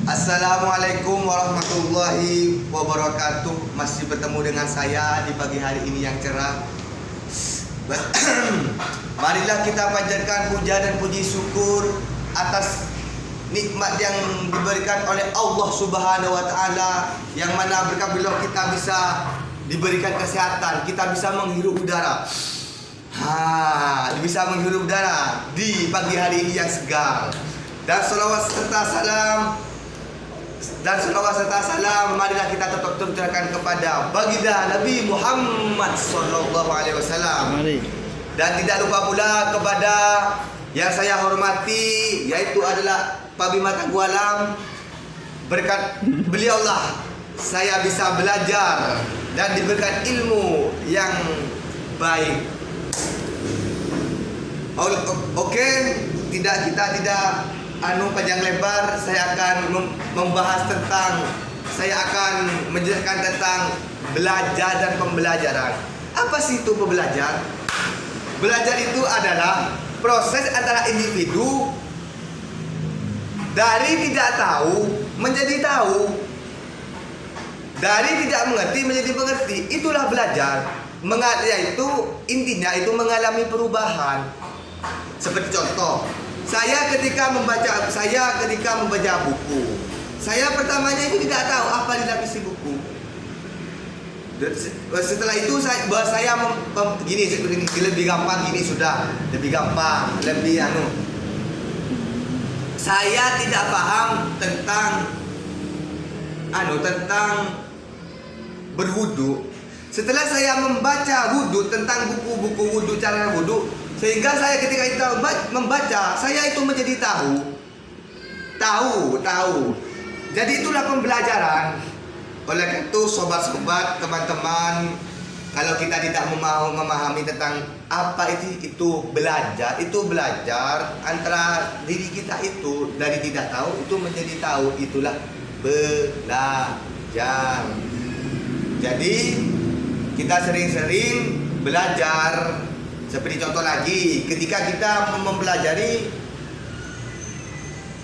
Assalamualaikum warahmatullahi wabarakatuh. Masih bertemu dengan saya di pagi hari ini yang cerah. Marilah kita panjatkan puja dan puji syukur atas nikmat yang diberikan oleh Allah Subhanahu wa taala, yang mana berkat beliau kita bisa diberikan kesehatan, kita bisa menghirup udara. Bisa menghirup udara di pagi hari ini yang segar. Dan salawat serta salam marilah kita tetap tercurahkan kepada baginda Nabi Muhammad sallallahu alaihi wasallam. Dan tidak lupa pula kepada yang saya hormati, yaitu adalah Pak Bima Tanggualam. Berkat beliaulah saya bisa belajar dan diberikan ilmu yang baik. Oke, kita tidak panjang lebar. Saya akan menjelaskan tentang belajar dan pembelajaran. Apa sih itu belajar? Belajar itu adalah proses antara individu dari tidak tahu menjadi tahu, dari tidak mengerti menjadi mengerti. Itulah belajar. Yaitu intinya itu mengalami perubahan. Seperti contoh, saya ketika membaca buku, saya pertamanya itu tidak tahu apa di dalam isi buku. Setelah itu gini lebih gampang, saya tidak paham tentang berwudu. Setelah saya membaca wudu, tentang buku-buku wudu, cara wudu, sehingga saya ketika itu membaca, saya itu menjadi tahu. Jadi itulah pembelajaran. Oleh itu sobat-sobat, teman-teman, kalau kita tidak mau memahami tentang apa itu belajar, antara diri kita itu dari tidak tahu itu menjadi tahu, itulah belajar. Jadi kita sering-sering belajar. Seperti contoh lagi, ketika kita mempelajari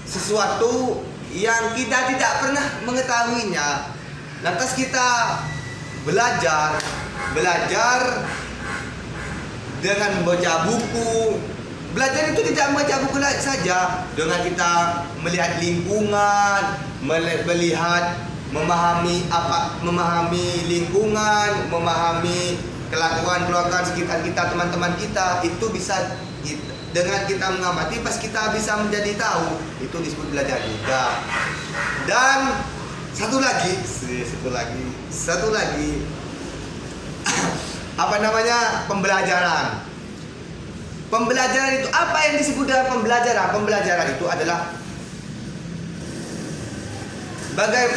sesuatu yang kita tidak pernah mengetahuinya, lantas kita belajar dengan membaca buku. Belajar itu tidak membaca buku saja, dengan kita melihat lingkungan, memahami lingkungan, memahami kelakuan sekitar kita, teman-teman kita. Itu bisa dengan kita mengamati, pas kita bisa menjadi tahu, itu disebut belajar juga. Dan satu lagi pembelajaran. Pembelajaran itu apa yang disebut dengan pembelajaran? Pembelajaran itu adalah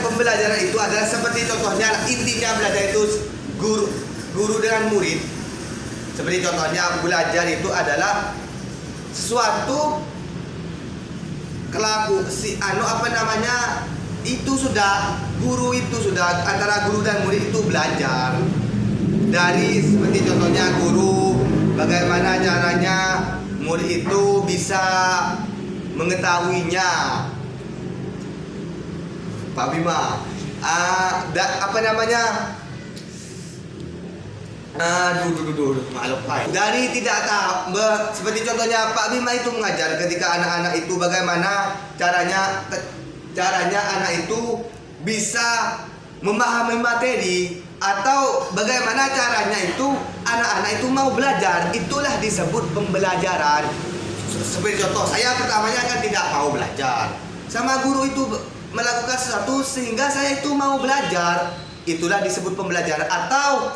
pembelajaran itu adalah seperti contohnya, intinya belajar itu guru dengan murid. Seperti contohnya belajar itu adalah sesuatu antara guru dan murid itu belajar. Dari seperti contohnya guru, bagaimana caranya murid itu bisa mengetahuinya. Pak Bima, dari tidak tahu, seperti contohnya Pak Bima itu mengajar ketika anak-anak itu bagaimana caranya anak itu bisa memahami materi, atau bagaimana caranya itu anak-anak itu mau belajar. Itulah disebut pembelajaran. Seperti contoh, saya pertamanya kan tidak mau belajar, sama guru itu melakukan sesuatu sehingga saya itu mau belajar. Itulah disebut pembelajaran. Atau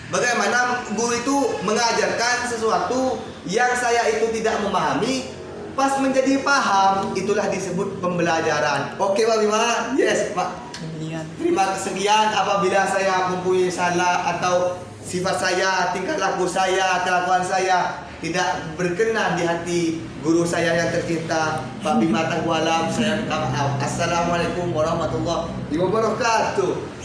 bagaimana guru itu mengajarkan sesuatu yang saya itu tidak memahami, pas menjadi paham, itulah disebut pembelajaran. Oke Pak Bima? Yes Pak. Terima sekian. Apabila saya mempunyai salah atau sifat saya, tingkah laku saya, kelakuan saya tidak berkenan di hati guru saya yang tercinta Pak Bima Tanggualam, saya minta maaf. Assalamualaikum warahmatullahi wabarakatuh.